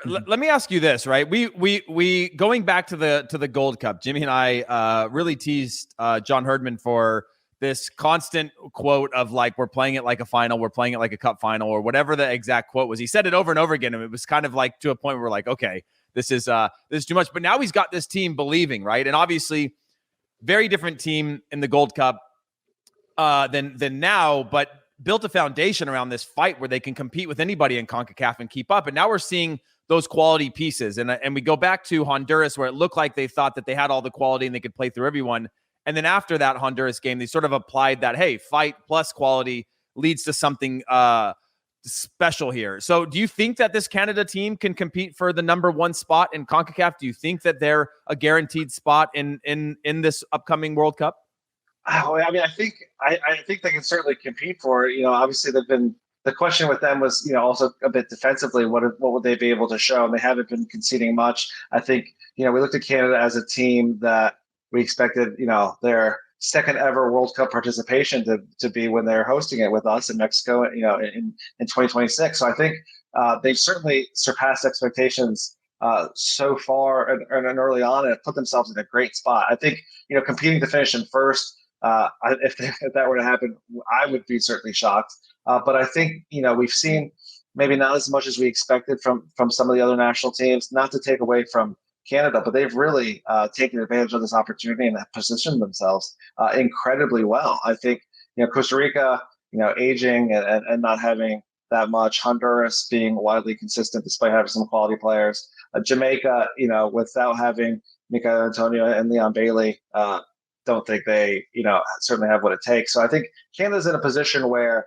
let me ask you this, right? We going back to the Gold Cup, Jimmy and I really teased John Herdman for this constant quote of like, we're playing it like a final, we're playing it like a cup final, or whatever the exact quote was. He said it over and over again, and it was kind of like to a point where we're like, okay, this is too much. But now he's got this team believing, right? And obviously, very different team in the Gold Cup than now, but built a foundation around this fight where they can compete with anybody in CONCACAF and keep up. And now we're seeing those quality pieces. And we go back to Honduras, where it looked like they thought that they had all the quality and they could play through everyone. And then after that Honduras game, they sort of applied that, hey, fight plus quality leads to something special here. So do you think that this Canada team can compete for the number one spot in CONCACAF? Do you think that they're a guaranteed spot in this upcoming World Cup? Oh, I mean, I think they can certainly compete for it. Obviously the question with them was, also a bit defensively, what would they be able to show? And they haven't been conceding much. I think, we looked at Canada as a team that we expected, their second ever World Cup participation to be when they're hosting it with us in Mexico, in 2026. So I think they've certainly surpassed expectations so far and early on, and put themselves in a great spot. I think, competing to finish in first, if that were to happen, I would be certainly shocked. But I think, we've seen maybe not as much as we expected from some of the other national teams, not to take away from Canada, but they've really taken advantage of this opportunity and have positioned themselves incredibly well. I think, Costa Rica, aging and not having that much, Honduras being widely consistent despite having some quality players, Jamaica, without having Michael Antonio and Leon Bailey, don't think they, certainly have what it takes. So I think Canada's in a position where,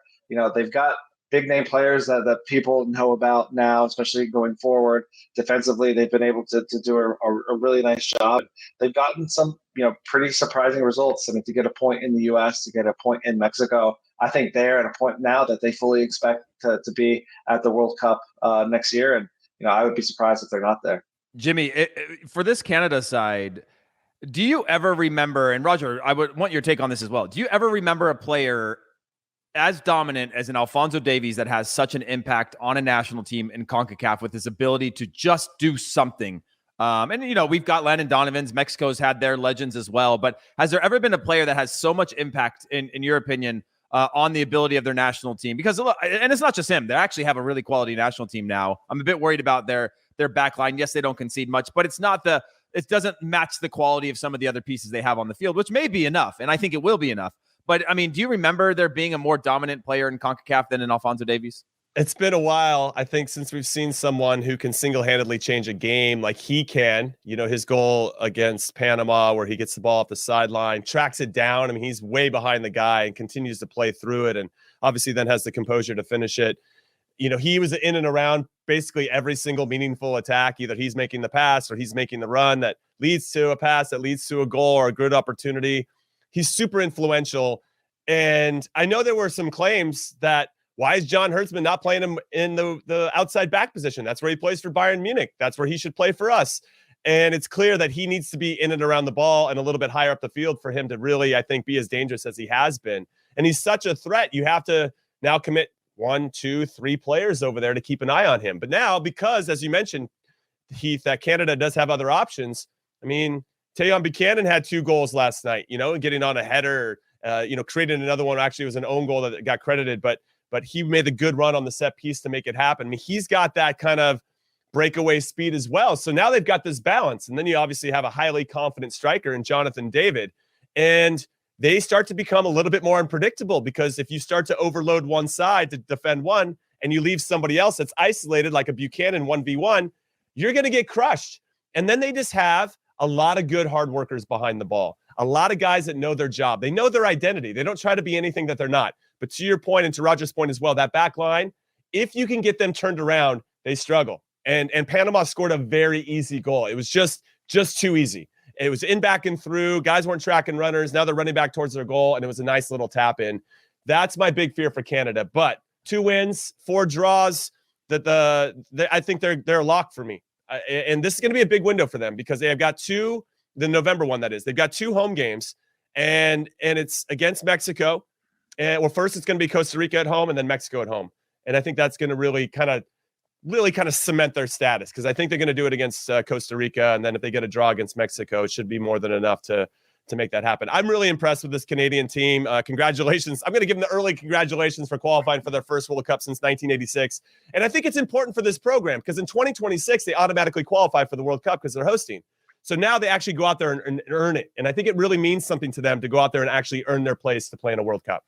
they've got big name players that people know about now, especially going forward. Defensively, they've been able to do a really nice job. They've gotten some, pretty surprising results. I mean, to get a point in the U.S., to get a point in Mexico, I think they're at a point now that they fully expect to be at the World Cup next year. And, I would be surprised if they're not there. Jimmy, for this Canada side, do you ever remember, and Roger, I would want your take on this as well. Do you ever remember a player as dominant as an Alphonso Davies that has such an impact on a national team in CONCACAF with his ability to just do something? And, we've got Landon Donovan's. Mexico's had their legends as well. But has there ever been a player that has so much impact, in your opinion, on the ability of their national team? Because, look, and it's not just him. They actually have a really quality national team now. I'm a bit worried about their back line. Yes, they don't concede much, but it doesn't match the quality of some of the other pieces they have on the field, which may be enough. And I think it will be enough. But, I mean, do you remember there being a more dominant player in CONCACAF than in Alphonso Davies? It's been a while, I think, since we've seen someone who can single-handedly change a game like he can. His goal against Panama where he gets the ball off the sideline, tracks it down. I mean, he's way behind the guy and continues to play through it, and obviously then has the composure to finish it. He was in and around basically every single meaningful attack. Either he's making the pass or he's making the run that leads to a pass that leads to a goal or a good opportunity. He's super influential. And I know there were some claims that, why is John Hertzman not playing him in the outside back position? That's where he plays for Bayern Munich. That's where he should play for us. And it's clear that he needs to be in and around the ball and a little bit higher up the field for him to really, I think, be as dangerous as he has been. And he's such a threat. You have to now commit 1, 2, 3 players over there to keep an eye on him. But now, because, as you mentioned, Heath, that Canada does have other options. I mean, Tayon Buchanan had 2 goals last night, and getting on a header, created another one. Actually, it was an own goal that got credited, but he made a good run on the set piece to make it happen. I mean, he's got that kind of breakaway speed as well. So now they've got this balance. And then you obviously have a highly confident striker in Jonathan David. And they start to become a little bit more unpredictable, because if you start to overload one side to defend one and you leave somebody else that's isolated like a Buchanan 1v1, you're going to get crushed. And then they just have a lot of good hard workers behind the ball, a lot of guys that know their job. They know their identity. They don't try to be anything that they're not. But to your point, and to Roger's point as well, that back line, if you can get them turned around, they struggle. And Panama scored a very easy goal. It was just too easy. It was in, back, and through. Guys weren't tracking runners. Now they're running back towards their goal, and it was a nice little tap in. That's my big fear for Canada. But 2 wins, 4 draws, I think they're locked for me. And this is going to be a big window for them, because they have got 2, the November one that is. They've got 2 home games, and it's against Mexico. And first it's going to be Costa Rica at home and then Mexico at home. And I think that's going to really kind of really kind of cement their status, because I think they're going to do it against Costa Rica, and then if they get a draw against Mexico, it should be more than enough to make that happen. I'm really impressed with this Canadian team. Congratulations. I'm going to give them the early congratulations for qualifying for their first World Cup since 1986. And I think it's important for this program because in 2026, they automatically qualify for the World Cup because they're hosting. So now they actually go out there and earn it. And I think it really means something to them to go out there and actually earn their place to play in a World Cup.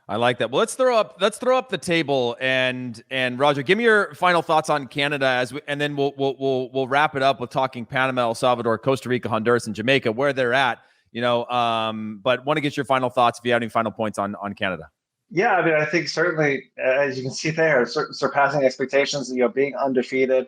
I like that. Well, let's throw up the table and Roger, give me your final thoughts on Canada and then we'll wrap it up with talking Panama, El Salvador, Costa Rica, Honduras, and Jamaica, where they're at. But want to get your final thoughts if you have any final points on Canada. Yeah, I mean, I think certainly, as you can see there, surpassing expectations, being undefeated.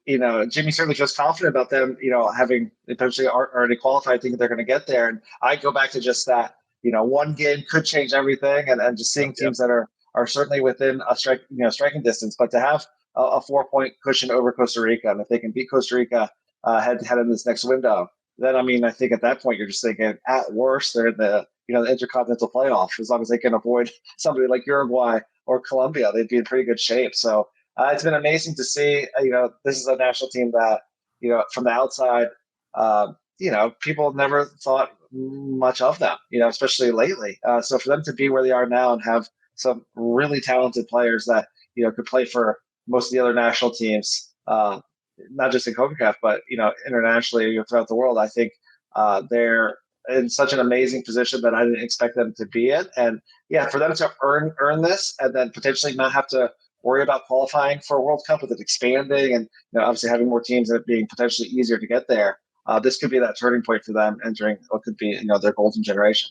Jimmy certainly feels confident about them, having potentially already qualified, thinking they're going to get there. And I go back to just that, one game could change everything, and just seeing teams that are certainly within a striking distance, but to have a 4-point cushion over Costa Rica, and if they can beat Costa Rica head to head in this next window, then I think at that point you're just thinking at worst they're in the the Intercontinental playoff. As long as they can avoid somebody like Uruguay or Colombia, they'd be in pretty good shape. So it's been amazing to see. This is a national team that from the outside, people never thought much of them. Especially lately. So for them to be where they are now and have some really talented players that could play for most of the other national teams. Not just in CONCACAF, but internationally throughout the world. I think they're in such an amazing position that I didn't expect them to be in. And for them to earn this and then potentially not have to worry about qualifying for a World Cup with it expanding and obviously having more teams and it being potentially easier to get there. This could be that turning point for them entering what could be their golden generation.